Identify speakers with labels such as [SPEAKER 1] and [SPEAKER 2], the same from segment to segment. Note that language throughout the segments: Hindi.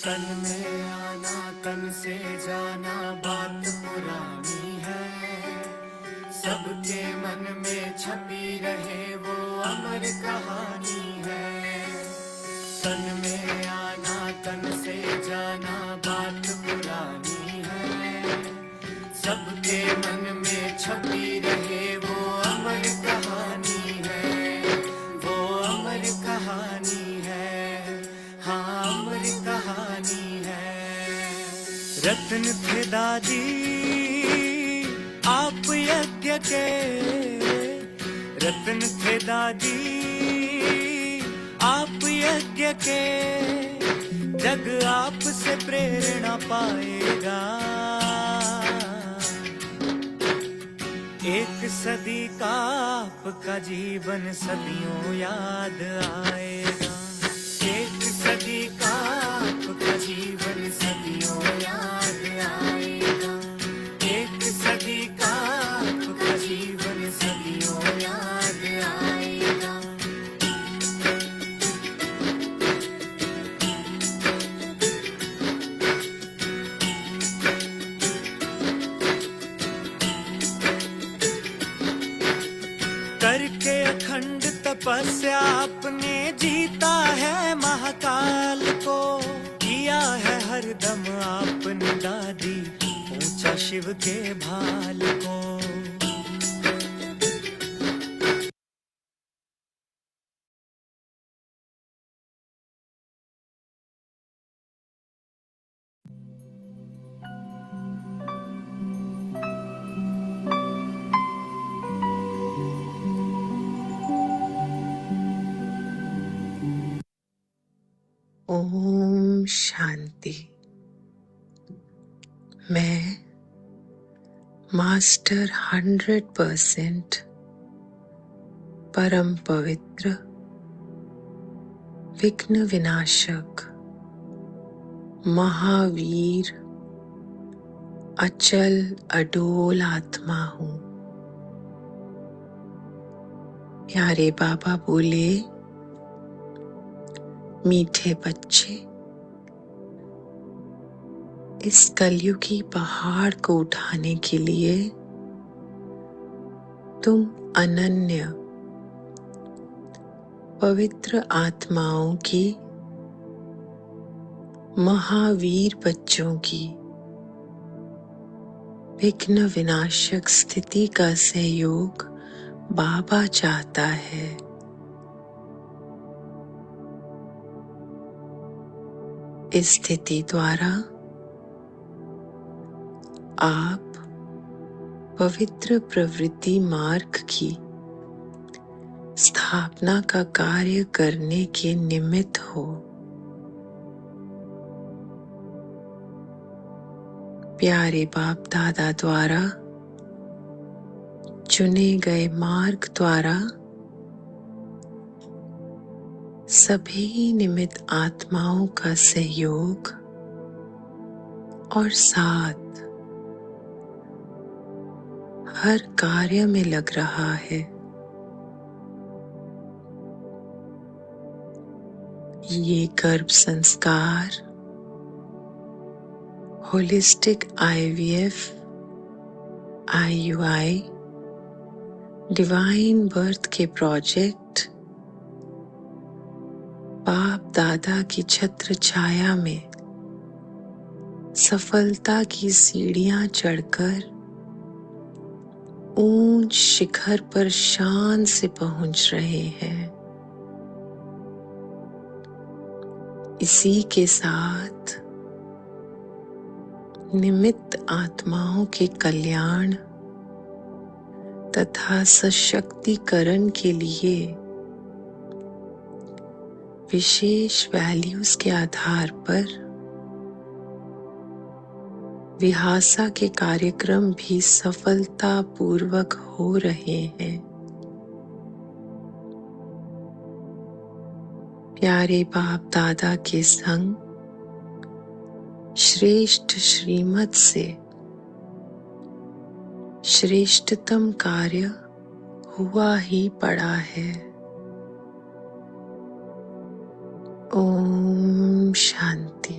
[SPEAKER 1] तन में आना तन से जाना बात पुरानी है। सबके मन में छपी रहे वो अमर कहानी है। तन में आना तन से जाना बात पुरानी है। सबके मन में छपी रहे वो अमर कहानी है। वो अमर कहानी है, हाँ अमर कहानी है। रत्न थे दादी आप यज्ञ के, रत्न थे दादी आप यज्ञ के। जग आपसे प्रेरणा पाएगा। एक सदी का आपका जीवन सदियों याद आएगा। एक सदी का आपका जीवन सदियों याद आएगा। एक सदी का आपका जीवन सदियों याद आएगा। करके अखंड तपस्या आपने जीता है महाकाल को। किया है हरदम आपने दादी ऊंचा शिव के भाल को।
[SPEAKER 2] ओम शांति। मैं मास्टर 100% परम पवित्र विघ्न विनाशक महावीर अचल अडोल आत्मा हूँ। प्यारे बाबा बोले, मीठे बच्चे, इस कलयुगी पहाड़ को उठाने के लिए तुम अनन्य पवित्र आत्माओं की, महावीर बच्चों की विघ्न विनाशक स्थिति का सहयोग बाबा चाहता है। इस स्थिति द्वारा आप पवित्र प्रवृत्ति मार्ग की स्थापना का कार्य करने के निमित्त हो। प्यारे बाप दादा द्वारा चुने गए मार्ग द्वारा सभी निमित्त आत्माओं का सहयोग और साथ हर कार्य में लग रहा है। ये गर्भ संस्कार, holistic IVF, IUI, divine birth के प्रोजेक्ट बाप दादा की छत्र छाया में सफलता की सीढ़ियां चढ़कर ऊंच शिखर पर शान से पहुंच रहे हैं। इसी के साथ निमित्त आत्माओं के कल्याण तथा सशक्तिकरण के लिए विशेष वैल्यूज के आधार पर विहासा के कार्यक्रम भी सफलता पूर्वक हो रहे हैं। प्यारे बाप दादा के संग श्रेष्ठ श्रीमत से श्रेष्ठतम कार्य हुआ ही पड़ा है। ओम शांति।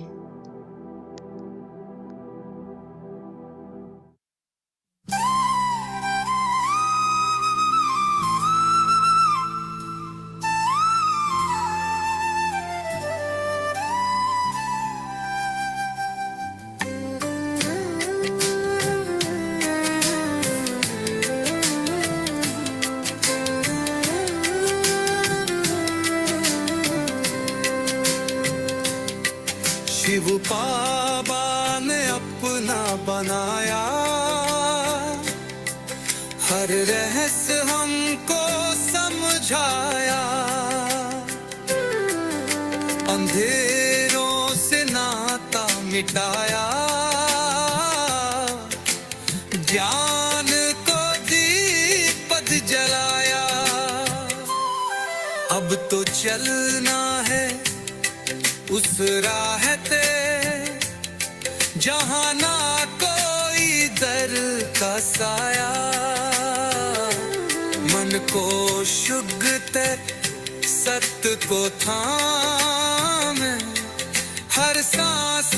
[SPEAKER 1] हर रहस्य हमको समझाया, अंधेरों से नाता मिटाया, ज्ञान को दीपक जलाया। अब तो चलना है उस राह पे जहाँ ना कोई दर का साया, मन को शुद्ध सत्य को थामे, हर सांस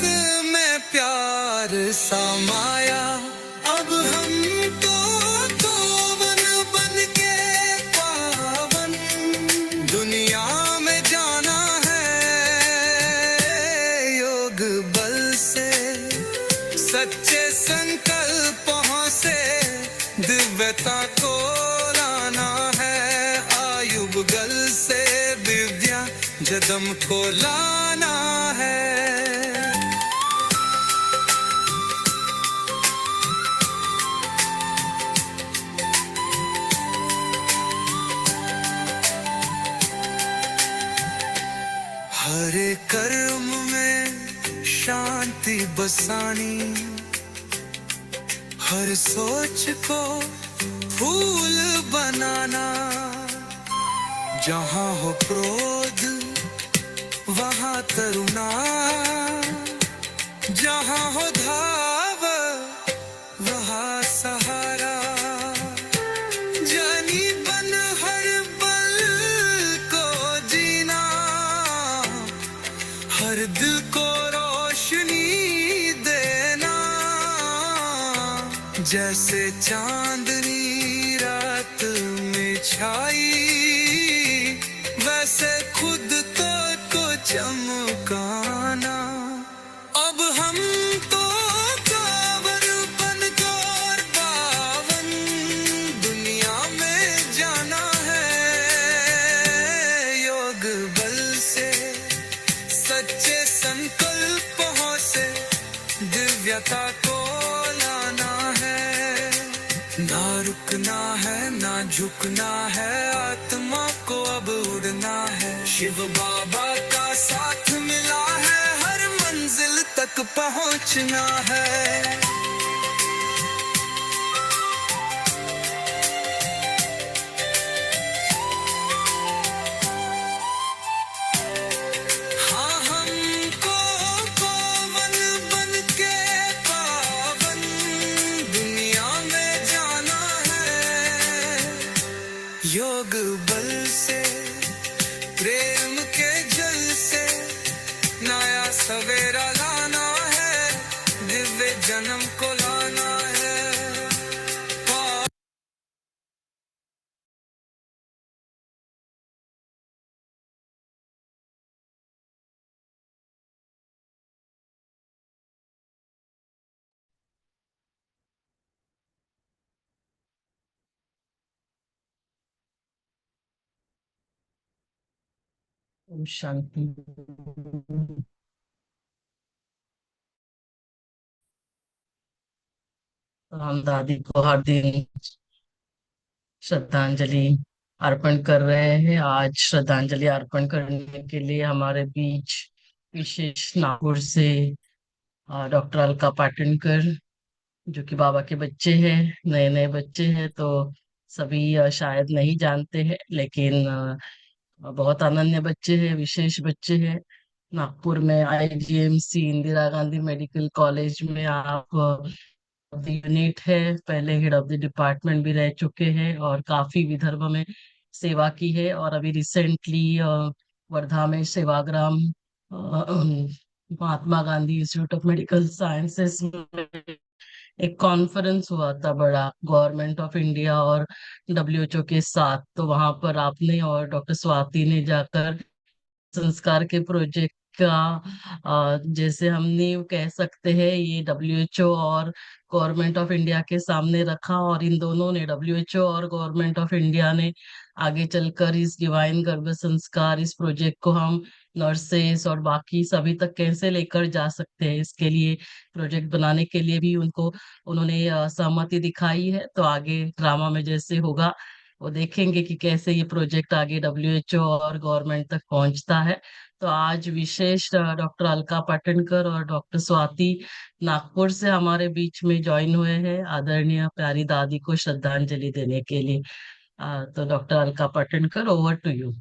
[SPEAKER 1] में प्यार समाया। अब हम तो तोवन बन के पावन दुनिया में जाना है, योग बल से सच्चे संकल्पों से दिव्यता को लाना है, आयुगल से दिव्या जन्म को लाना है। हर कर्म में शांति बसानी, हर सोच को फूल बनाना, जहाँ हो क्रोध वहाँ करुणा, जहाँ हो धाव वहाँ सहारा, जानी बन हर पल को जीना, हर दिल को रोशनी देना, जैसे चांदनी रात में छाई, वैसे खुद को चमकाना। अब हम तो कांवर बन कर पावन दुनिया में जाना है, योग बल से सच्चे संकल्पों से दिव्यता को लाना है, ना रुकना है ना झुकना है, आत्मा को अब उड़ना है, शिव बाबा का साथ मिला है, हर मंजिल तक पहुंचना है। हाँ हमको पावन बन के पावन दुनिया में जाना है, योग बल से प्रेम के जल से नया सवेरा लाना है, दिव्य जन्म को लाना है।
[SPEAKER 3] ओम शांति। हम दादी को हर दिन श्रद्धांजलि अर्पण कर रहे हैं। आज श्रद्धांजलि अर्पण करने के लिए हमारे बीच विशेष नागपुर से डॉक्टर अलका पाटनकर, जो कि बाबा के बच्चे हैं, नए नए बच्चे हैं, तो सभी शायद नहीं जानते हैं, लेकिन बहुत अनन्य बच्चे हैं, विशेष बच्चे हैं। नागपुर में IGMC Indira Gandhi medical college में आप यूनिट है, पहले हेड ऑफ द डिपार्टमेंट भी रह चुके हैं और काफी विदर्भ में सेवा की है। और अभी रिसेंटली वर्धा में Sevagram Mahatma Gandhi institute of medical sciences में एक कॉन्फ्रेंस हुआ था बड़ा, गवर्नमेंट ऑफ इंडिया और डब्ल्यूएचओ के साथ, तो वहां पर आपने और डॉक्टर स्वाति ने जाकर संस्कार के प्रोजेक्ट का जैसे हम नींव कह सकते हैं, ये डब्ल्यूएचओ और गवर्नमेंट ऑफ इंडिया के सामने रखा, और इन दोनों ने, डब्ल्यूएचओ और गवर्नमेंट ऑफ इंडिया ने, आगे चलकर इस डिवाइन गर्भ संस्कार इस प्रोजेक्ट को हम नर्सेस और बाकी सभी तक कैसे लेकर जा सकते हैं, इसके लिए प्रोजेक्ट बनाने के लिए भी उन्होंने सहमति दिखाई है। तो आगे ड्रामा में जैसे होगा वो देखेंगे कि कैसे ये प्रोजेक्ट आगे डब्ल्यूएचओ और गवर्नमेंट तक पहुंचता है। तो आज विशेष डॉक्टर अलका पाटनकर और डॉक्टर स्वाति नागपुर से हमारे बीच में ज्वाइन हुए हैं आदरणीय प्यारी दादी को श्रद्धांजलि देने के लिए। तो doctor Alka Patankar, over to you.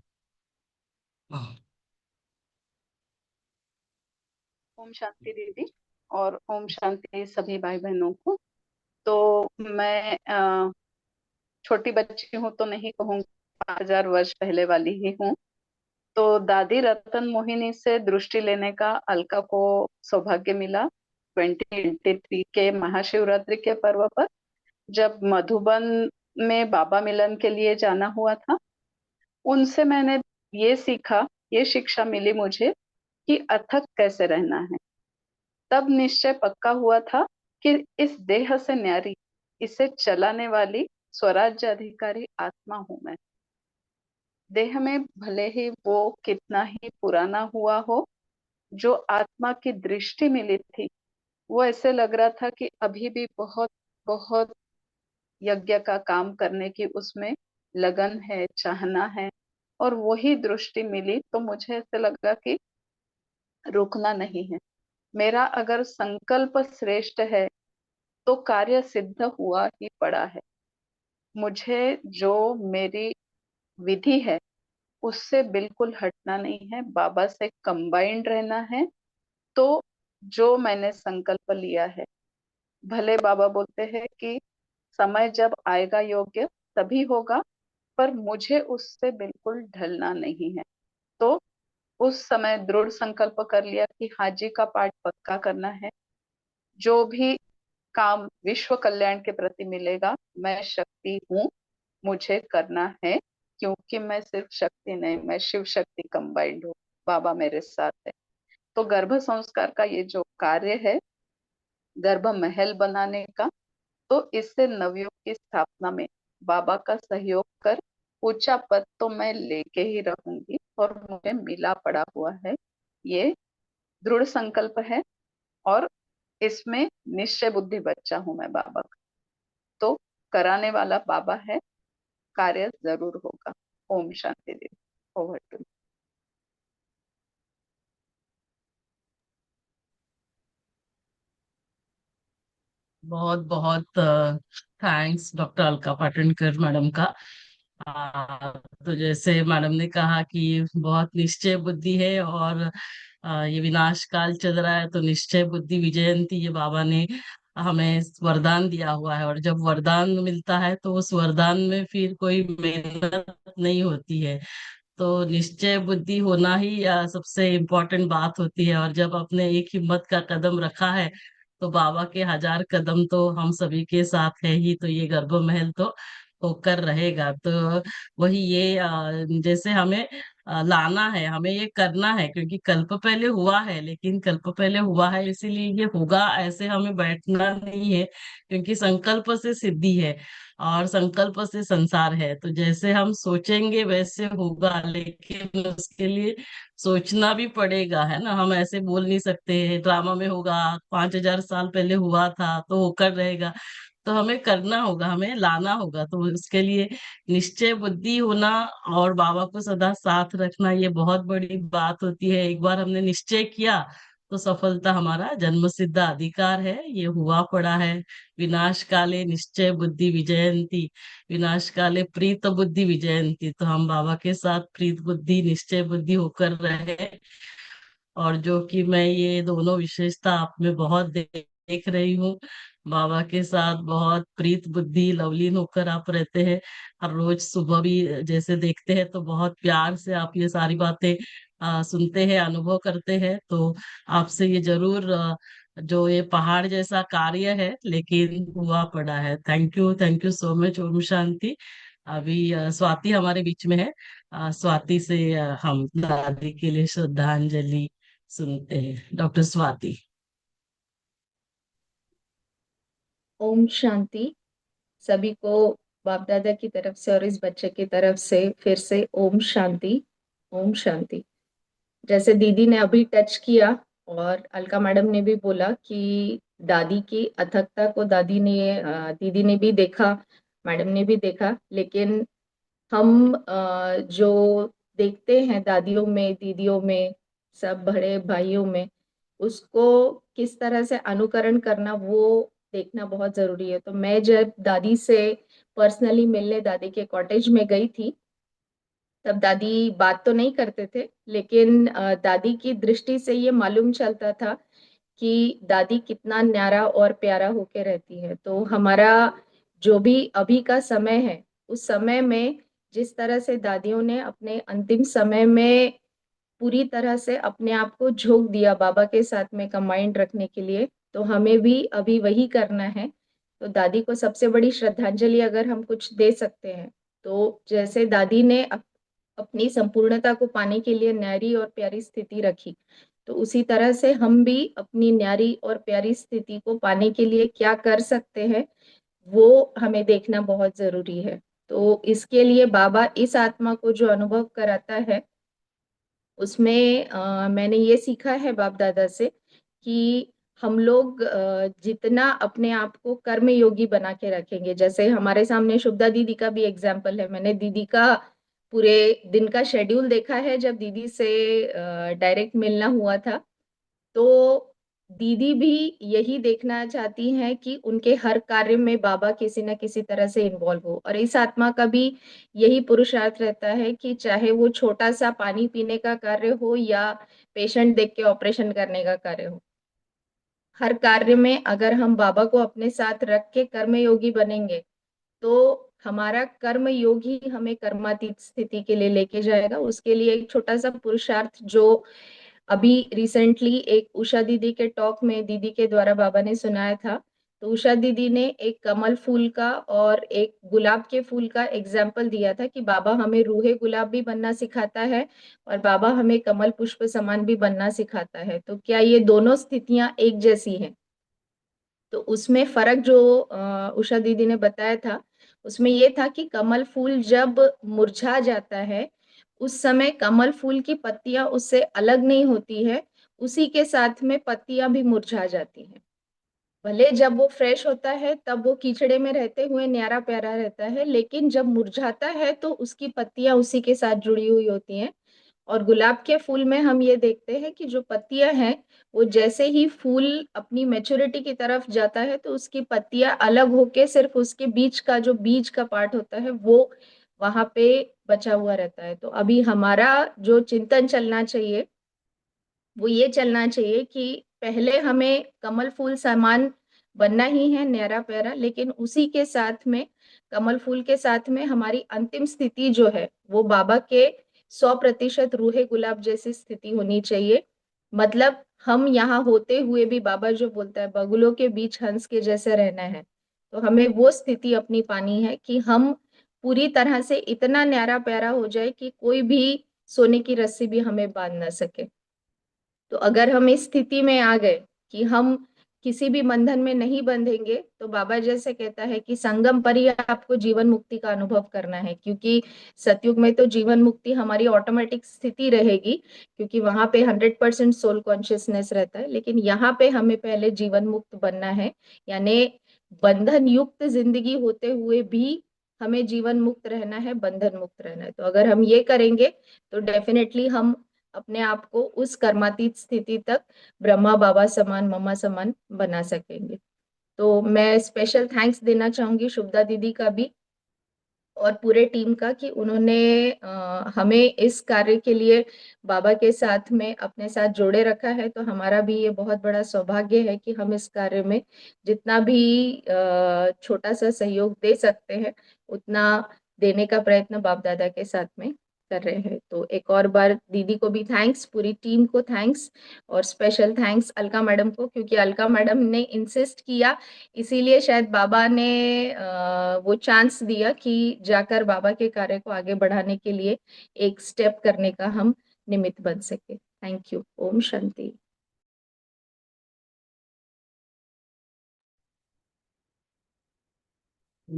[SPEAKER 4] ओम शांति दीदी, और ओम शांति सभी भाई बहनों को। तो मैं छोटी बच्ची हूँ तो नहीं कहूँगी, 5000 वर्ष पहले वाली ही हूँ। तो दादी रतन मोहिनी से दृष्टि लेने का अलका को सौभाग्य मिला 2023 के महाशिवरात्रि के पर्व पर, जब मधुबन में बाबा मिलन के लिए जाना हुआ था। उनसे मैंने ये सीखा, ये शिक्षा मिली मुझे कि अथक कैसे रहना है। तब निश्चय पक्का हुआ था कि इस देह से न्यारी, इसे चलाने वाली स्वराज्य अधिकारी आत्मा हूं मैं। देह में भले ही वो कितना ही पुराना हुआ हो, जो आत्मा की दृष्टि मिली थी, वो ऐसे लग रहा था कि अभी भी बहुत बहुत यज्ञ का काम करने की उसमें लगन है, चाहना है। और वही दृष्टि मिली तो मुझे ऐसे लगा कि रुकना नहीं है। मेरा अगर संकल्प श्रेष्ठ है तो कार्य सिद्ध हुआ ही पड़ा है। मुझे जो मेरी विधि है उससे बिल्कुल हटना नहीं है, बाबा से कंबाइंड रहना है। तो जो मैंने संकल्प लिया है, भले बाबा बोलते हैं कि समय जब आएगा योग्य तभी होगा, पर मुझे उससे बिल्कुल ढलना नहीं है। तो उस समय दृढ़ संकल्प कर लिया कि हाजी का पाठ पक्का करना है। जो भी काम विश्व कल्याण के प्रति मिलेगा, मैं शक्ति हूँ, मुझे करना है। क्योंकि मैं सिर्फ शक्ति नहीं, मैं शिव शक्ति कंबाइंड हूँ, बाबा मेरे साथ है। तो गर्भ संस्कार का ये जो कार्य है, गर्भ महल बनाने का, तो इससे नवयुग की स्थापना में बाबा का सहयोग कर ऊंचा पद तो मैं लेके ही रहूंगी, और मुझे मिला पड़ा हुआ है। ये दृढ़ संकल्प है, और इसमें निश्चय बुद्धि बच्चा हूं मैं बाबा का। तो कराने वाला बाबा है, कार्य जरूर होगा। ओम शांति देवी। Over to.
[SPEAKER 3] बहुत बहुत thanks doctor Alka Patankar madam का। तो जैसे मैडम ने कहा कि बहुत निश्चय बुद्धि है, और ये विनाश काल चल रहा है, तो निश्चय बुद्धि विजयंती ये बाबा ने हमें वरदान दिया हुआ है। और जब वरदान मिलता है तो उस वरदान में फिर कोई मेहनत नहीं होती है। तो निश्चय बुद्धि होना ही सबसे इम्पोर्टेंट बात होती है। और जब अपने एक हिम्मत का कदम रखा है, तो बाबा के 1000 कदम तो हम सभी के साथ है ही। तो ये गर्भ महल तो होकर रहेगा। तो वही ये जैसे हमें लाना है, हमें ये करना है, क्योंकि कल्प पहले हुआ है, लेकिन कल्प पहले हुआ है इसीलिए ये होगा, ऐसे हमें बैठना नहीं है। क्योंकि संकल्प से सिद्धि है, और संकल्प से संसार है। तो जैसे हम सोचेंगे वैसे होगा, लेकिन उसके लिए सोचना भी पड़ेगा, है ना। हम ऐसे बोल नहीं सकते ड्रामा में होगा, 5000 साल पहले हुआ था तो होकर रहेगा। तो हमें करना होगा, हमें लाना होगा। तो उसके लिए निश्चय बुद्धि होना और बाबा को सदा साथ रखना, ये बहुत बड़ी बात होती है। एक बार हमने निश्चय किया तो सफलता हमारा जन्म सिद्ध अधिकार है, ये हुआ पड़ा है। विनाश काले निश्चय बुद्धि विजयंती, विनाश काले प्रीत बुद्धि विजयंती। तो हम बाबा के साथ प्रीत बुद्धि निश्चय बुद्धि होकर रहे। और जो कि मैं ये दोनों विशेषता आप में बहुत देख रही हूँ, बाबा के साथ बहुत प्रीत बुद्धि लवलीन होकर आप रहते हैं। हर रोज सुबह भी जैसे देखते हैं तो बहुत प्यार से आप ये सारी बातें सुनते हैं, अनुभव करते हैं। तो आपसे ये जरूर जो ये पहाड़ जैसा कार्य है, लेकिन हुआ पड़ा है। Thank you so much. ओम शांति। अभी स्वाति हमारे बीच में है। स्वाति से हम दादी के लिए श्रद्धांजलि सुनते हैं। डॉक्टर स्वाति।
[SPEAKER 5] ओम शांति सभी को, बाप दादा की तरफ से और इस बच्चे की तरफ से फिर से ओम शांति। ओम शांति। जैसे दीदी ने अभी टच किया और अलका मैडम ने भी बोला कि दादी की अथकता को दीदी ने भी देखा, मैडम ने भी देखा, लेकिन हम जो देखते हैं दादियों में, दीदियों में, सब बड़े भाइयों में, उसको किस तरह से अनुकरण करना वो देखना बहुत जरूरी है। तो मैं जब दादी से पर्सनली मिलने दादी के कॉटेज में गई थी, तब दादी बात तो नहीं करते थे, लेकिन दादी की दृष्टि से ये मालूम चलता था कि दादी कितना न्यारा और प्यारा होके रहती है। तो हमारा जो भी अभी का समय है, उस समय में जिस तरह से दादियों ने अपने अंतिम समय में पूरी तरह से अपने आप को झोंक दिया बाबा के साथ में कंबाइंड रखने के लिए, तो हमें भी अभी वही करना है। तो दादी को सबसे बड़ी श्रद्धांजलि अगर हम कुछ दे सकते हैं, तो जैसे दादी ने अपनी संपूर्णता को पाने के लिए न्यारी और प्यारी स्थिति रखी, तो उसी तरह से हम भी अपनी न्यारी और प्यारी स्थिति को पाने के लिए क्या कर सकते हैं, वो हमें देखना बहुत जरूरी है। तो इसके लिए बाबा इस आत्मा को जो अनुभव कराता है, उसमें मैंने ये सीखा है बाप दादा से कि हम लोग जितना अपने आप को कर्म योगी बना के रखेंगे, जैसे हमारे सामने शुभदा दीदी का भी एग्जाम्पल है। मैंने दीदी का पूरे दिन का शेड्यूल देखा है जब दीदी से डायरेक्ट मिलना हुआ था। तो दीदी भी यही देखना चाहती हैं कि उनके हर कार्य में बाबा किसी न किसी तरह से इन्वॉल्व हो, और इस आत्मा का भी यही पुरुषार्थ रहता है कि चाहे वो छोटा सा पानी पीने का कार्य हो या पेशेंट देख के ऑपरेशन करने का कार्य हो, हर कार्य में अगर हम बाबा को अपने साथ रख के कर्मयोगी बनेंगे, तो हमारा कर्म योग ही हमें कर्मातीत स्थिति के लिए लेके जाएगा। उसके लिए एक छोटा सा पुरुषार्थ जो अभी रिसेंटली एक उषा दीदी के टॉक में दीदी के द्वारा बाबा ने सुनाया था। तो उषा दीदी ने एक कमल फूल का और एक गुलाब के फूल का एग्जाम्पल दिया था कि बाबा हमें रूहे गुलाब भी बनना सिखाता है और बाबा हमें कमल पुष्प समान भी बनना सिखाता है। तो क्या ये दोनों स्थितियां एक जैसी हैं? तो उसमें फर्क जो उषा दीदी ने बताया था, उसमें ये था कि कमल फूल जब मुरझा जाता है, उस समय कमल फूल की पत्तियां उससे अलग नहीं होती है, उसी के साथ में पत्तियां भी मुरझा जाती हैं। भले जब वो फ्रेश होता है तब वो कीचड़े में रहते हुए न्यारा प्यारा रहता है, लेकिन जब मुरझाता है तो उसकी पत्तियां उसी के साथ जुड़ी हुई होती हैं। और गुलाब के फूल में हम ये देखते हैं कि जो पत्तियां हैं, वो जैसे ही फूल अपनी मैच्योरिटी की तरफ जाता है तो उसकी पत्तियां अलग होके सिर्फ उसके बीच का जो बीज का पार्ट होता है वो वहां पे बचा हुआ रहता है। तो अभी हमारा जो चिंतन चलना चाहिए वो ये चलना चाहिए कि पहले हमें कमल फूल समान बनना ही है, न्यारा प्यारा, लेकिन उसी के साथ में कमल फूल के साथ में हमारी अंतिम स्थिति जो है वो बाबा के 100% रूहे गुलाब जैसी स्थिति होनी चाहिए। मतलब हम यहाँ होते हुए भी बाबा जो बोलता है बगुलों के बीच हंस के जैसे रहना है, तो हमें वो स्थिति अपनी पानी है कि हम पूरी तरह से इतना न्यारा प्यारा हो जाए कि कोई भी सोने की रस्सी भी हमें बांध ना सके। तो अगर हम इस स्थिति में आ गए कि हम किसी भी बंधन में नहीं बंधेंगे, तो बाबा जैसे कहता है कि संगम पर ही आपको जीवन मुक्ति का अनुभव करना है, क्योंकि सतयुग में तो जीवन मुक्ति हमारी ऑटोमेटिक स्थिति रहेगी, क्योंकि वहां पे 100% सोल कॉन्शियसनेस रहता है। लेकिन यहाँ पे हमें पहले जीवन मुक्त बनना है, यानी बंधन युक्त जिंदगी होते हुए भी हमें जीवन मुक्त रहना है, बंधन मुक्त रहना है। तो अगर हम ये करेंगे तो डेफिनेटली हम अपने आप को उस कर्मातीत स्थिति तक ब्रह्मा बाबा समान ममा समान बना सकेंगे। तो मैं स्पेशल थैंक्स देना चाहूंगी शुभदा दीदी का भी और पूरे टीम का कि उन्होंने हमें इस कार्य के लिए बाबा के साथ में अपने साथ जोड़े रखा है। तो हमारा भी ये बहुत बड़ा सौभाग्य है कि हम इस कार्य में जितना भी छोटा सा सहयोग दे सकते हैं उतना देने का प्रयत्न बाप दादा के साथ में कर रहे हैं। तो एक और बार दीदी को भी थैंक्स, पूरी टीम को थैंक्स, और स्पेशल थैंक्स अलका मैडम को, क्योंकि अलका मैडम ने इंसिस्ट किया, इसीलिए शायद बाबा ने वो चांस दिया कि जाकर बाबा के कार्य को आगे बढ़ाने के लिए एक स्टेप करने का हम निमित्त बन सके। Thank you. ओम शांति।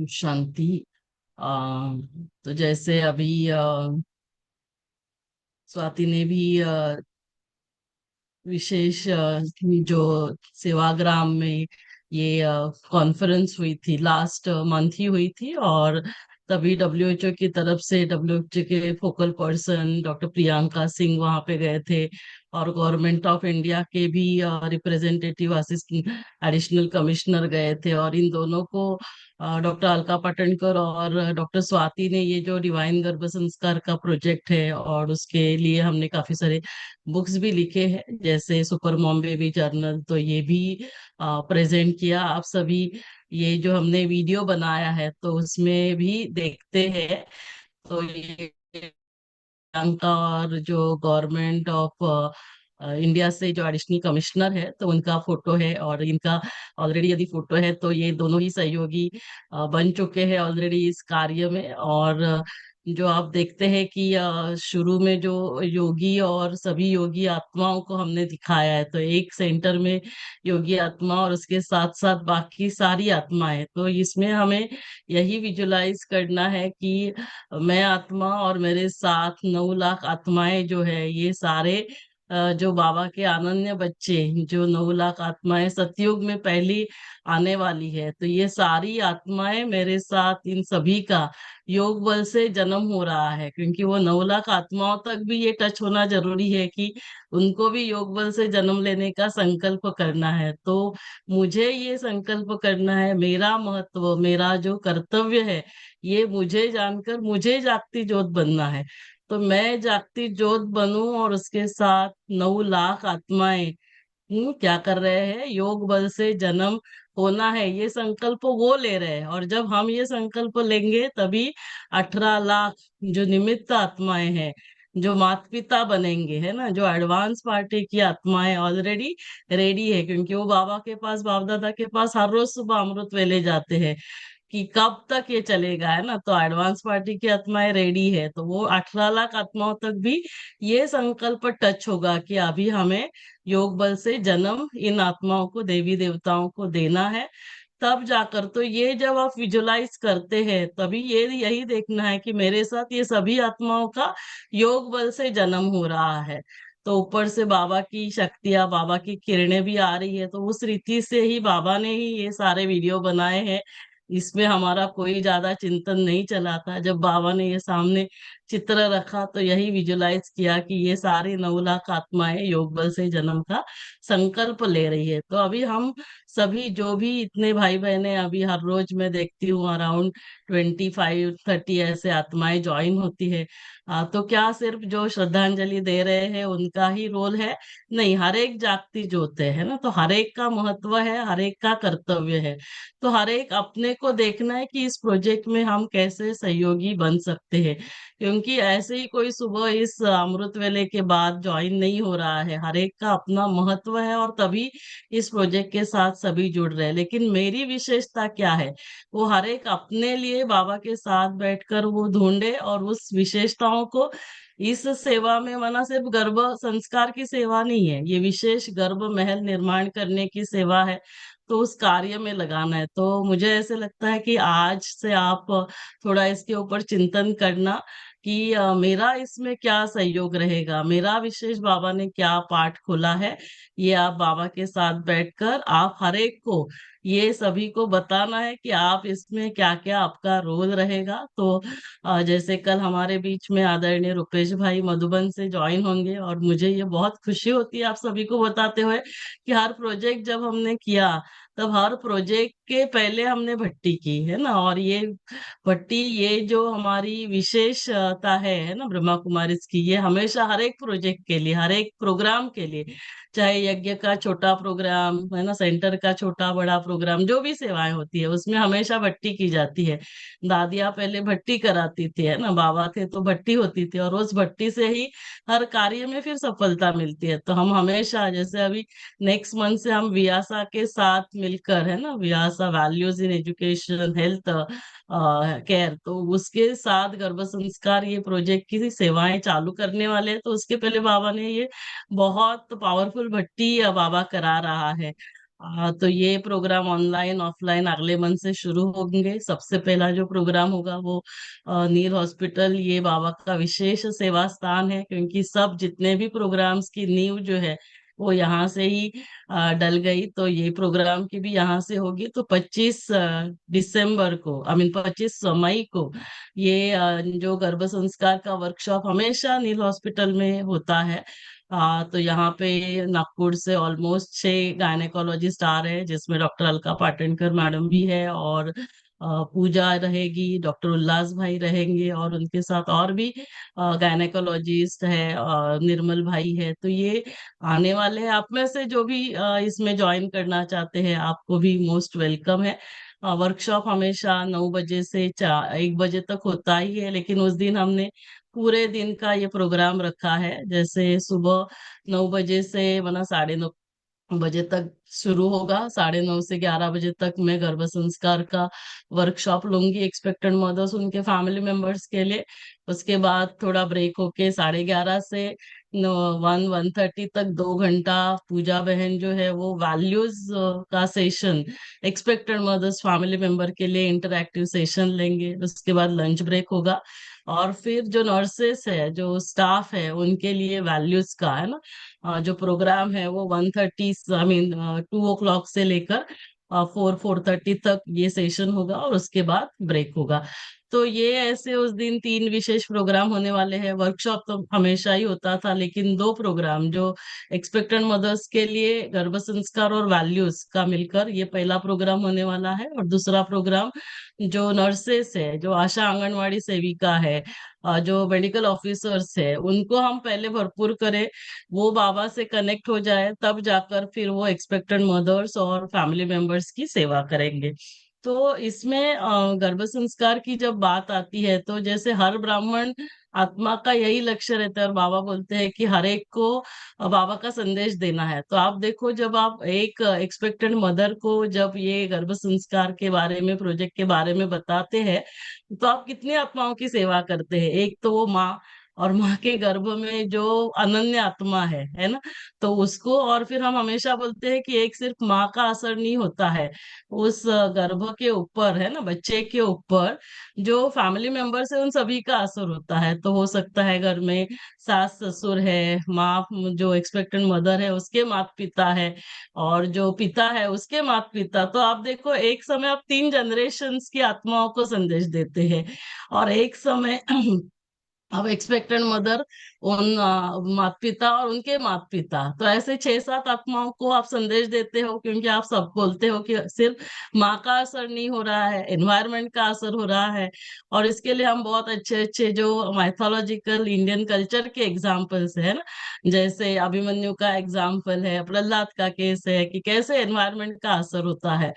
[SPEAKER 3] शांति। आ, तो जैसे अभी स्वाति ने भी विशेष जो सेवाग्राम में ये कॉन्फ्रेंस हुई थी, लास्ट मंथ ही हुई थी, और तभी डब्ल्यूएचओ की तरफ से डब्ल्यूएचओ के focal person doctor Priyanka Singh वहां पे गए थे, और गवर्नमेंट ऑफ इंडिया के भी रिप्रेजेंटेटिव असिस्टेंट एडिशनल कमिश्नर गए थे, और इन दोनों को डॉक्टर अलका पाटनकर और डॉक्टर स्वाति ने ये जो डिवाइन गर्भ संस्कार का प्रोजेक्ट है, और उसके लिए हमने काफी सारे बुक्स भी लिखे हैं, जैसे सुपर मॉम बेबी जर्नल, तो ये भी प्रेजेंट किया आप सभी। ये जो हमने वीडियो बनाया है तो उसमें भी देखते हैं, तो ये प्रियंका और जो गवर्नमेंट ऑफ इंडिया से जो एडिशनल कमिश्नर है तो उनका फोटो है, और इनका ऑलरेडी यदि फोटो है तो ये दोनों ही सहयोगी बन चुके हैं ऑलरेडी इस कार्य में। और जो आप देखते हैं कि शुरू में जो योगी और सभी योगी आत्माओं को हमने दिखाया है, तो एक सेंटर में योगी आत्मा और उसके साथ साथ बाकी सारी आत्माएं, तो इसमें हमें यही विजुलाइज करना है कि मैं आत्मा और मेरे साथ 9 लाख आत्माएं जो है, ये सारे जो बाबा के अनन्य बच्चे, जो 9 लाख आत्माएं सतयुग में पहली आने वाली है, तो ये सारी आत्माएं मेरे साथ, इन सभी का योग बल से जन्म हो रहा है, क्योंकि वो 9 लाख आत्माओं तक भी ये टच होना जरूरी है कि उनको भी योग बल से जन्म लेने का संकल्प करना है। तो मुझे ये संकल्प करना है, मेरा महत्व, मेरा जो कर्तव्य है, ये मुझे जानकर मुझे जागती ज्योत बनना है। तो मैं जागती ज्योत बनूं और उसके साथ 9 लाख आत्माएं क्या कर रहे हैं, योग बल से जन्म होना है, ये संकल्प वो ले रहे हैं। और जब हम ये संकल्प लेंगे तभी 18 लाख जो निमित्त आत्माएं हैं, जो माता पिता बनेंगे, है ना, जो एडवांस पार्टी की आत्माएं ऑलरेडी रेडी है, क्योंकि वो बाबा के पास, बाप दादा के पास हर रोज सुबह अमृत वेले जाते हैं कि कब तक ये चलेगा, है ना। तो एडवांस पार्टी की आत्माएं रेडी है, तो वो 18 लाख आत्माओं तक भी ये संकल्प टच होगा कि अभी हमें योग बल से जन्म इन आत्माओं को, देवी देवताओं को देना है। तब जाकर, तो ये जब आप विजुलाइज करते हैं तभी ये यही देखना है कि मेरे साथ ये सभी आत्माओं का योग बल से जन्म हो रहा है। तो ऊपर से बाबा की शक्तियां, बाबा की किरणें भी आ रही है, तो उस रीति से ही बाबा ने ही ये सारे वीडियो बनाए हैं। इसमें हमारा कोई ज्यादा चिंतन नहीं चला था। जब बाबा ने ये सामने चित्र रखा तो यही विजुलाइज किया कि ये सारी 9 लाख आत्माएं योग बल से जन्म का संकल्प ले रही है। तो अभी हम सभी जो भी इतने भाई बहने, अभी हर रोज मैं देखती हूँ अराउंड 25-30 ऐसे आत्माएं ज्वाइन होती है। तो क्या सिर्फ जो श्रद्धांजलि दे रहे हैं उनका ही रोल है? नहीं, हर एक जागती ज्योत है ना, तो हर एक का महत्व है, हर एक का कर्तव्य है। तो हर एक अपने को देखना है कि इस प्रोजेक्ट में हम कैसे सहयोगी बन सकते हैं, क्योंकि ऐसे ही कोई सुबह इस अमृत वेले के बाद ज्वाइन नहीं हो रहा है। हर एक का अपना महत्व है और तभी इस प्रोजेक्ट के साथ सभी जुड़ रहे हैं। लेकिन मेरी विशेषता क्या है, वो हर एक अपने लिए बाबा के साथ बैठकर वो ढूंढे और उस विशेषताओं को इस सेवा में, माना सिर्फ गर्भ संस्कार की सेवा नहीं है, ये विशेष गर्भ महल निर्माण करने की सेवा है, तो उस कार्य में लगाना है। तो मुझे ऐसे लगता है कि आज से आप थोड़ा इसके ऊपर चिंतन करना कि मेरा इसमें क्या सहयोग रहेगा, मेरा विशेष बाबा ने क्या पाठ खोला है, ये आप बाबा के साथ बैठकर आप हर एक को ये सभी को बताना है कि आप इसमें क्या क्या आपका रोल रहेगा। तो जैसे कल हमारे बीच में आदरणीय रुपेश भाई मधुबन से ज्वाइन होंगे, और मुझे ये बहुत खुशी होती है आप सभी को बताते हुए कि हर प्रोजेक्ट जब हमने किया तब हर प्रोजेक्ट के पहले हमने भट्टी की, है ना। और ये भट्टी, ये जो हमारी विशेषता है ना ब्रह्मा कुमारी की, ये हमेशा हर एक प्रोजेक्ट के लिए, हर एक प्रोग्राम के लिए, चाहे यज्ञ का छोटा प्रोग्राम है ना, सेंटर का छोटा बड़ा प्रोग्राम, जो भी सेवाएं होती है उसमें हमेशा भट्टी की जाती है। दादियाँ पहले भट्टी कराती थी, है ना, बाबा थे तो भट्टी होती थी, और उस भट्टी से ही हर कार्य में फिर सफलता मिलती है। तो हम हमेशा, जैसे अभी नेक्स्ट मंथ से हम वियासा के साथ मिलकर, है ना, Vyasa values in education health care, तो उसके साथ गर्भ संस्कार ये प्रोजेक्ट की सेवाएं चालू करने वाले हैं। तो उसके पहले बाबा ने ये बहुत पावरफुल भट्टी बाबा करा रहा है। तो ये प्रोग्राम ऑनलाइन ऑफलाइन अगले मंथ से शुरू होंगे। सबसे पहला जो प्रोग्राम होगा वो नीर हॉस्पिटल, ये बाबा का विशेष सेवा स्थान है, क्योंकि सब जितने भी प्रोग्राम्स की नींव जो है वो यहाँ से ही डल गई। तो ये प्रोग्राम की भी यहाँ से होगी। तो 25 दिसंबर को, आई मीन 25 मई को ये जो गर्भ संस्कार का वर्कशॉप हमेशा नील हॉस्पिटल में होता है। तो यहाँ पे नागपुर से ऑलमोस्ट 6 गायनेकोलॉजिस्ट आ रहे हैं, जिसमें डॉक्टर अलका पाटनकर मैडम भी है, और पूजा रहेगी, डॉक्टर उल्लास भाई रहेंगे, और उनके साथ और भी गायनेकोलॉजिस्ट है, निर्मल भाई है। तो ये आने वाले हैं। आप में से जो भी इसमें ज्वाइन करना चाहते हैं, आपको भी मोस्ट वेलकम है। वर्कशॉप हमेशा 9 बजे से 1 बजे तक होता ही है, लेकिन उस दिन हमने पूरे दिन का ये प्रोग्राम रखा है। जैसे सुबह 9 बजे से वरना 9:30 बजे तक शुरू होगा, 9:30 से 11 बजे तक मैं गर्भ संस्कार का वर्कशॉप लूंगी एक्सपेक्टेंट मदर्स उनके फैमिली मेंबर्स के लिए। उसके बाद थोड़ा ब्रेक होके 11:30 से 1:30 तक 2 घंटा पूजा बहन जो है वो वैल्यूज का session expected mothers family member के लिए इंटरैक्टिव सेशन लेंगे। उसके बाद लंच ब्रेक होगा, और फिर जो नर्सेस है, जो स्टाफ है, उनके लिए वैल्यूज का है ना जो प्रोग्राम है वो 1:30, आई मीन 2 o'clock से लेकर 4:30 तक ये सेशन होगा, और उसके बाद ब्रेक होगा। तो ये ऐसे उस दिन 3 विशेष प्रोग्राम होने वाले हैं। वर्कशॉप तो हमेशा ही होता था, लेकिन 2 प्रोग्राम जो एक्सपेक्टेंट मदर्स के लिए गर्भ संस्कार और वैल्यूज का मिलकर ये पहला प्रोग्राम होने वाला है, और दूसरा प्रोग्राम जो नर्सेस है, जो आशा आंगनवाड़ी सेविका है, जो मेडिकल ऑफिसर्स है, उनको हम पहले भरपूर करें, वो बाबा से कनेक्ट हो जाए, तब जाकर फिर वो एक्सपेक्टेंट मदर्स और फैमिली मेंबर्स की सेवा करेंगे। तो इसमें गर्भ संस्कार की जब बात आती है, तो जैसे हर ब्राह्मण आत्मा का यही लक्ष्य रहता है, और बाबा बोलते हैं कि हर एक को बाबा का संदेश देना है। तो आप देखो, जब आप एक एक्सपेक्टेंट मदर को जब ये गर्भ संस्कार के बारे में, प्रोजेक्ट के बारे में बताते हैं, तो आप कितनी आत्माओं की सेवा करते हैं। एक तो वो माँ, और माँ के गर्भ में जो अनन्य आत्मा है ना, तो उसको, और फिर हम हमेशा बोलते हैं कि एक सिर्फ माँ का असर नहीं होता है, उस गर्भ के ऊपर है ना, बच्चे के ऊपर जो फैमिली मेंबर्स है उन सभी का असर होता है। तो हो सकता है घर में सास ससुर है, माँ जो एक्सपेक्टेंट मदर है उसके माता पिता है, और जो पिता है उसके माता पिता। तो आप देखो, एक समय आप 3 जनरेशन्स की आत्माओं को संदेश देते हैं, और एक समय अब एक्सपेक्टेड मदर, उन माता पिता और उनके माता पिता, तो ऐसे 6-7 आत्माओं को आप संदेश देते हो, क्योंकि आप सब बोलते हो कि सिर्फ माँ का असर नहीं हो रहा है, एनवायरनमेंट का असर हो रहा है। और इसके लिए हम बहुत अच्छे अच्छे जो माइथोलॉजिकल इंडियन कल्चर के एग्जाम्पल्स है ना, जैसे अभिमन्यु का एग्जाम्पल है, प्रहलाद का केस है, कि कैसे एनवायरनमेंट का असर होता है।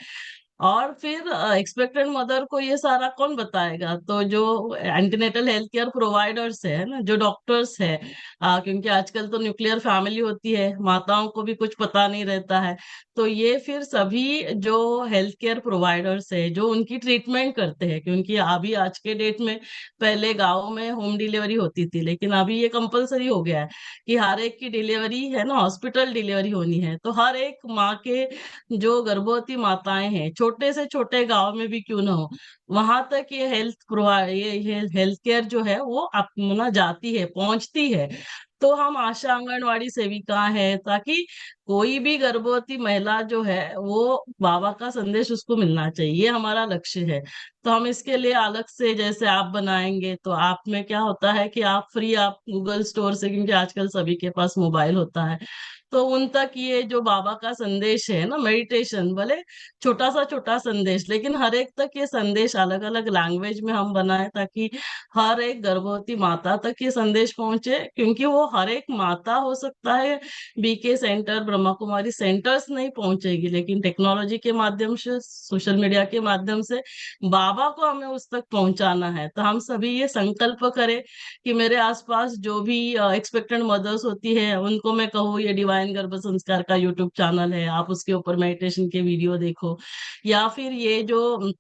[SPEAKER 3] और फिर एक्सपेक्टेड मदर को ये सारा कौन बताएगा? तो जो एंटीनेटल हेल्थ केयर प्रोवाइडर्स है ना, जो डॉक्टर्स है, क्योंकि आजकल तो न्यूक्लियर फैमिली होती है, माताओं को भी कुछ पता नहीं रहता है। तो ये फिर सभी जो हेल्थ केयर प्रोवाइडर्स है, जो उनकी ट्रीटमेंट करते हैं, क्योंकि अभी आज के डेट में, पहले गाँव में होम डिलीवरी होती थी, लेकिन अभी ये कंपलसरी हो गया है कि हर एक की डिलीवरी है ना, हॉस्पिटल डिलीवरी होनी है। तो हर एक माँ के जो गर्भवती माताएं हैं, छोटे से छोटे गांव में भी क्यों ना हो, वहां तक ये हेल्थ प्रोवाइड, ये हेल्थ केयर जो है वो अपना जाती है, पहुंचती है। तो हम आशा आंगनवाड़ी सेविका है, ताकि कोई भी गर्भवती महिला जो है वो बाबा का संदेश उसको मिलना चाहिए, ये हमारा लक्ष्य है। तो हम इसके लिए अलग से जैसे आप बनाएंगे, तो आप में क्या होता है कि आप फ्री, आप गूगल स्टोर से, क्योंकि आजकल सभी के पास मोबाइल होता है, तो उन तक ये जो बाबा का संदेश है ना, मेडिटेशन, भले छोटा संदेश, लेकिन हर एक तक ये संदेश अलग अलग लैंग्वेज में हम बनाए, ताकि हर एक गर्भवती माता तक ये संदेश पहुंचे। क्योंकि वो हर एक माता हो सकता है BK centre, Brahma Kumari centres नहीं पहुंचेगी, लेकिन टेक्नोलॉजी के माध्यम से, सोशल मीडिया के माध्यम से बाबा को हमें उस तक पहुंचाना है। तो हम सभी ये संकल्प करें कि मेरे आसपास जो भी एक्सपेक्टेंट मदर्स होती है, उनको मैं कहूँ ये डिवाइन गर्भ संस्कार का यूट्यूब चैनल है, आप उसके ऊपर मेडिटेशन के वीडियो देखो, या फिर ये जो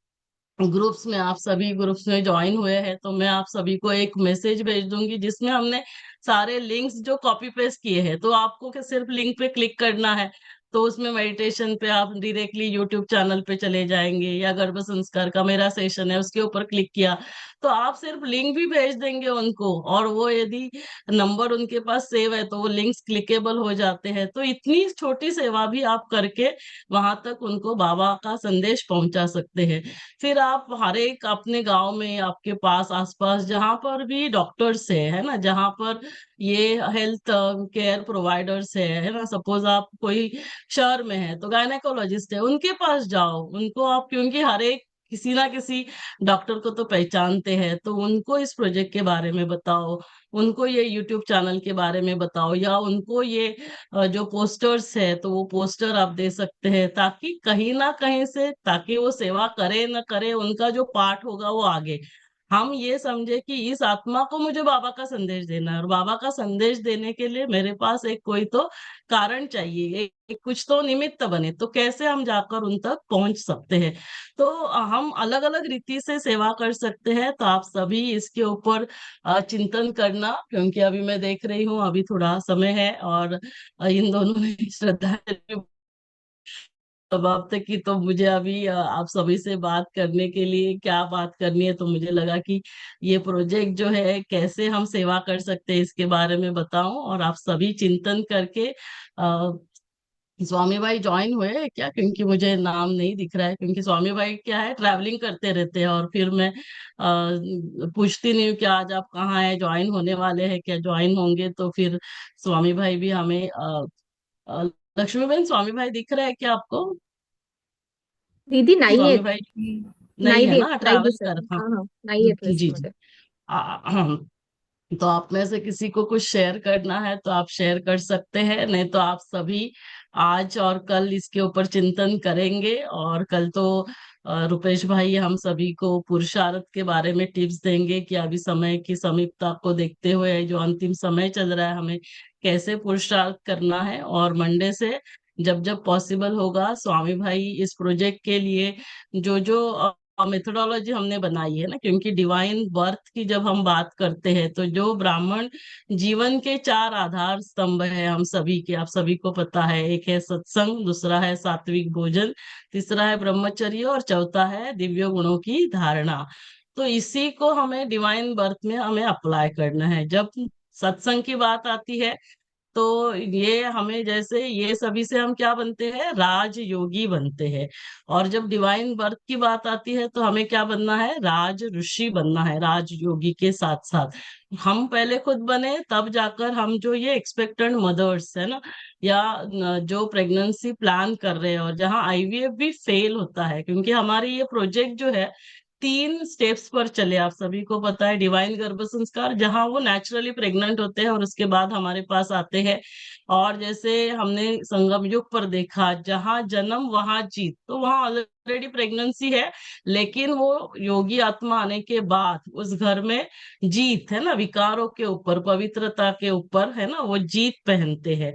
[SPEAKER 3] ग्रुप्स में, आप सभी ग्रुप्स में ज्वाइन हुए हैं, तो मैं आप सभी को एक मैसेज भेज दूंगी, जिसमें हमने सारे लिंक्स जो कॉपी पेस्ट किए हैं, तो आपको सिर्फ लिंक पे क्लिक करना है। तो उसमें मेडिटेशन पे आप डायरेक्टली यूट्यूब चैनल पे चले जाएंगे, या गर्भ संस्कार का मेरा सेशन है उसके ऊपर क्लिक किया तो आप सिर्फ लिंक भी भेज देंगे उनको, और वो यदि नंबर उनके पास सेव है तो वो लिंक्स क्लिकेबल हो जाते हैं। तो इतनी छोटी सेवा भी आप करके वहां तक उनको बाबा का संदेश पहुंचा सकते हैं। फिर आप हर एक अपने गांव में, आपके पास आसपास जहां पर भी डॉक्टर्स है ना, जहां पर ये हेल्थ केयर प्रोवाइडर्स है ना, सपोज आप कोई शहर में है तो गायनेकोलॉजिस्ट है, उनके पास जाओ, उनको आप, क्योंकि हर एक किसी ना किसी डॉक्टर को तो पहचानते हैं, तो उनको इस प्रोजेक्ट के बारे में बताओ, उनको ये यूट्यूब चैनल के बारे में बताओ, या उनको ये जो पोस्टर्स है तो वो पोस्टर आप दे सकते हैं, ताकि कहीं ना कहीं से, ताकि वो सेवा करे न करे, उनका जो पार्ट होगा वो आगे हम ये समझे कि इस आत्मा को मुझे बाबा का संदेश देना है, और बाबा का संदेश देने के लिए मेरे पास एक कोई तो कारण चाहिए, एक कुछ तो निमित्त बने, तो कैसे हम जाकर उन तक पहुंच सकते हैं। तो हम अलग अलग रीति से सेवा कर सकते हैं। तो आप सभी इसके ऊपर चिंतन करना, क्योंकि अभी मैं देख रही हूँ अभी थोड़ा समय है, और इन दोनों ने श्रद्धांजलि समाप्त की, तो मुझे अभी आप सभी से बात करने के लिए क्या बात करनी है, तो मुझे लगा कि ये प्रोजेक्ट जो है कैसे हम सेवा कर सकते हैं इसके बारे में बताऊं, और आप सभी चिंतन करके स्वामी भाई ज्वाइन हुए हैं क्या, क्योंकि मुझे नाम नहीं दिख रहा है, क्योंकि स्वामी भाई क्या है ट्रैवलिंग करते रहते हैं, और फिर मैं पूछती नहीं हूँ कि आज आप कहाँ हैं, ज्वाइन होने वाले हैं क्या, ज्वाइन होंगे तो फिर स्वामी भाई भी हमें अ, लक्ष्मी बहन, स्वामी भाई दिख रहा है क्या आपको?
[SPEAKER 5] दीदी नाही
[SPEAKER 3] स्वामी
[SPEAKER 5] आहेत.
[SPEAKER 3] भाई नहीं है ना,
[SPEAKER 5] नाही
[SPEAKER 3] ट्रैवल
[SPEAKER 5] दिसत.
[SPEAKER 3] कर, हाँ।
[SPEAKER 5] हा हा नाही आहेत
[SPEAKER 3] जी
[SPEAKER 5] लिस्ट
[SPEAKER 3] जी।
[SPEAKER 5] मध्ये.
[SPEAKER 3] हाँ, तो आप में से किसी को कुछ शेयर करना है तो आप शेयर कर सकते हैं, नहीं तो आप सभी आज और कल इसके ऊपर चिंतन करेंगे, और कल तो रुपेश भाई हम सभी को पुरुषार्थ के बारे में टिप्स देंगे कि अभी समय की समीपता को देखते हुए जो अंतिम समय चल रहा है हमें कैसे पुरुषार्थ करना है। और मंडे से जब जब पॉसिबल होगा स्वामी भाई इस प्रोजेक्ट के लिए जो जो मेथोडोलॉजी हमने बनाई है ना, क्योंकि डिवाइन बर्थ की जब हम बात करते हैं तो जो ब्राह्मण जीवन के चार आधार स्तंभ है हम सभी के, आप सभी को पता है, एक है सत्संग, दूसरा है सात्विक भोजन, तीसरा है ब्रह्मचर्य, और चौथा है दिव्य गुणों की धारणा। तो इसी को हमें डिवाइन बर्थ में हमें अप्लाई करना है। जब सत्संग की बात आती है तो ये हमें, जैसे ये सभी से हम क्या बनते हैं, राज योगी बनते हैं, और जब डिवाइन बर्थ की बात आती है तो हमें क्या बनना है, राज ऋषि बनना है, राज योगी के साथ साथ हम पहले खुद बने, तब जाकर हम जो ये एक्सपेक्टेंट मदर्स है ना, या जो प्रेगनेंसी प्लान कर रहे हैं, और जहाँ आईवीएफ भी फेल होता है, क्योंकि हमारी ये प्रोजेक्ट जो है 3 स्टेप्स पर चले, आप सभी को पता है, डिवाइन गर्भ संस्कार जहाँ वो नेचुरली प्रेग्नेंट होते हैं और उसके बाद हमारे पास आते हैं, और जैसे हमने संगम युग पर देखा, जहाँ जन्म वहां जीत, तो वहां ऑलरेडी प्रेगनेंसी है, लेकिन वो योगी आत्मा आने के बाद उस घर में जीत है ना, विकारों के ऊपर, पवित्रता के ऊपर है ना, वो जीत पहनते हैं।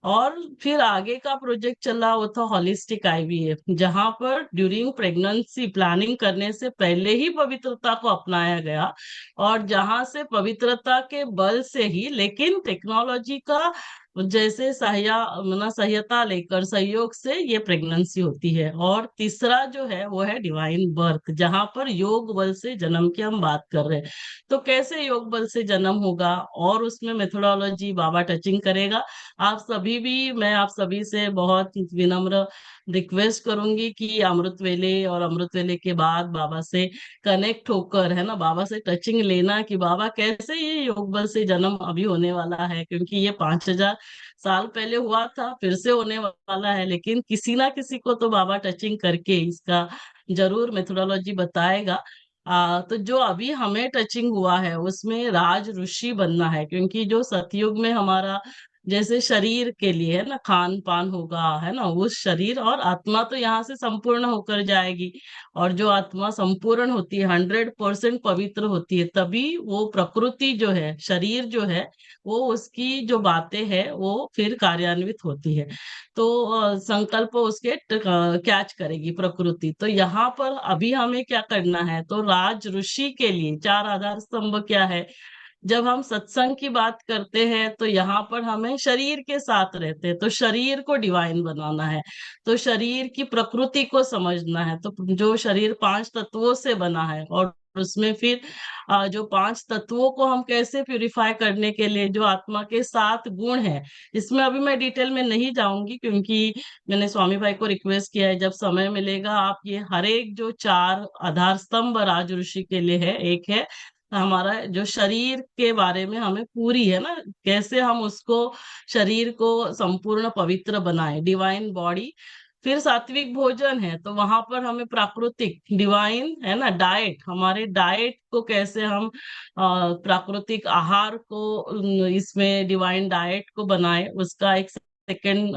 [SPEAKER 3] और फिर आगे का प्रोजेक्ट चला वो था हॉलिस्टिक आईवीएफ, जहां पर ड्यूरिंग प्रेगनेंसी प्लानिंग करने से पहले ही पवित्रता को अपनाया गया, और जहां से पवित्रता के बल से ही, लेकिन टेक्नोलॉजी का जैसे सहायता लेकर, सहयोग से ये प्रेगनेंसी होती है। और तीसरा जो है वो है डिवाइन बर्थ, जहां पर योग बल से जन्म की हम बात कर रहे हैं। तो कैसे योग बल से जन्म होगा, और उसमें मेथोडोलॉजी बाबा टचिंग करेगा। आप सभी भी, मैं आप सभी से बहुत विनम्र रिक्वेस्ट करूंगी कि अमृत वेले और अमृत वेले के बाद बाबा से कनेक्ट होकर है ना, बाबा से टचिंग लेना कि बाबा कैसे ये योग बल से जन्म अभी होने वाला है, क्योंकि ये 5000 साल पहले हुआ था, फिर से होने वाला है, लेकिन किसी ना किसी को तो बाबा टचिंग करके इसका जरूर मेथोडोलॉजी बताएगा। तो जो अभी हमें टचिंग हुआ है उसमें राज ऋषि बनना है, क्योंकि जो सतयुग में हमारा जैसे शरीर के लिए है ना खान पान होगा है ना, उस शरीर और आत्मा तो यहाँ से संपूर्ण होकर जाएगी, और जो आत्मा संपूर्ण होती है 100% पवित्र होती है, तभी वो प्रकृति जो है, शरीर जो है, वो उसकी जो बातें हैं वो फिर कार्यान्वित होती है। तो संकल्प उसके कैच करेगी प्रकृति। तो यहाँ पर अभी हमें क्या करना है, तो राज ऋषि के लिए 4 आधार स्तंभ क्या है, जब हम सत्संग की बात करते हैं तो यहाँ पर हमें शरीर के साथ रहते हैं, तो शरीर को डिवाइन बनाना है, तो शरीर की प्रकृति को समझना है। तो जो शरीर 5 तत्वों से बना है, और उसमें फिर जो 5 तत्वों को हम कैसे प्यूरिफाई करने के लिए जो आत्मा के 7 गुण हैं, इसमें अभी मैं डिटेल में नहीं जाऊंगी, क्योंकि मैंने स्वामी भाई को रिक्वेस्ट किया है जब समय मिलेगा आप ये हर एक जो 4 आधार स्तंभ राज ऋषि के लिए है, एक है हमारा जो शरीर के बारे में हमें पूरी है ना, कैसे हम उसको शरीर को संपूर्ण पवित्र बनाए, डिवाइन बॉडी। फिर सात्विक भोजन है, तो वहां पर हमें प्राकृतिक डिवाइन है ना डाइट, हमारे डाइट को कैसे हम प्राकृतिक आहार को इसमें डिवाइन डाइट को बनाए, उसका एक सेकंड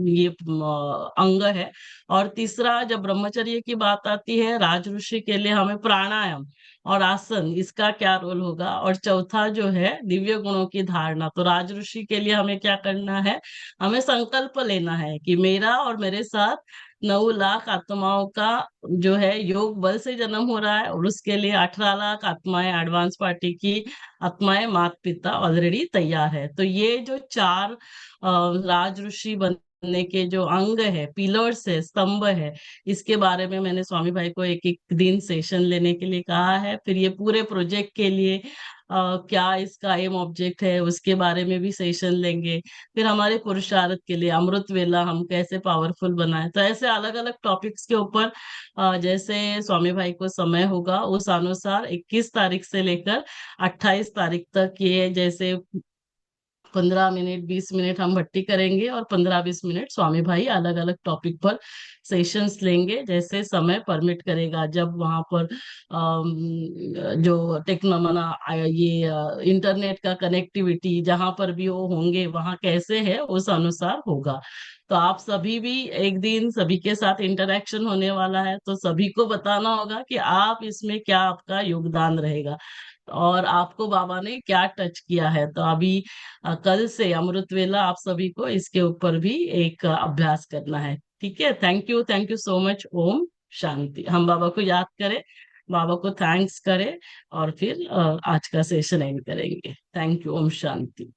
[SPEAKER 3] ये अंग है। और तीसरा जब ब्रह्मचर्य की बात आती है, राज ऋषि के लिए हमें प्राणायाम और आसन, इसका क्या रोल होगा। और चौथा जो है दिव्य गुणों की धारणा, तो राज ऋषि के लिए हमें क्या करना है, हमें संकल्प लेना है कि मेरा और मेरे साथ 9 लाख आत्माओं का जो है योग बल से जन्म हो रहा है, और उसके लिए 18 लाख आत्माएं एडवांस पार्टी की आत्माएं माता पिता ऑलरेडी तैयार है। तो ये जो 4 राज ऋषि बनने के जो अंग है, पिलर्स है, स्तंभ है, इसके बारे में मैंने स्वामी भाई को एक एक दिन सेशन लेने के लिए कहा है। फिर ये पूरे प्रोजेक्ट के लिए क्या इसका एम ऑब्जेक्ट है, उसके बारे में भी सेशन लेंगे। फिर हमारे पुरुषार्थ के लिए अमृत वेला हम कैसे पावरफुल बनाए, तो ऐसे अलग अलग टॉपिक्स के ऊपर जैसे स्वामी भाई को समय होगा उस अनुसार 21 तारीख से लेकर 28 तारीख तक ये जैसे 15 मिनट 20 मिनट हम भट्टी करेंगे, और 15-20 मिनट स्वामी भाई अलग अलग टॉपिक पर सेशंस लेंगे, जैसे समय परमिट करेगा। जब वहां पर जो टेक्नोमना ये इंटरनेट का कनेक्टिविटी जहां पर भी वो होंगे वहां कैसे है उस अनुसार होगा। तो आप सभी भी एक दिन सभी के साथ इंटरेक्शन होने वाला है, तो सभी को बताना होगा कि आप इसमें क्या आपका योगदान रहेगा और आपको बाबा ने क्या टच किया है। तो अभी कल से अमृत वेला आप सभी को इसके ऊपर भी एक अभ्यास करना है। ठीक है, थैंक यू सो मच। ओम शांति। हम बाबा को याद करें, बाबा को थैंक्स करें, और फिर आज का सेशन एंड करेंगे। Thank you. ओम शांति।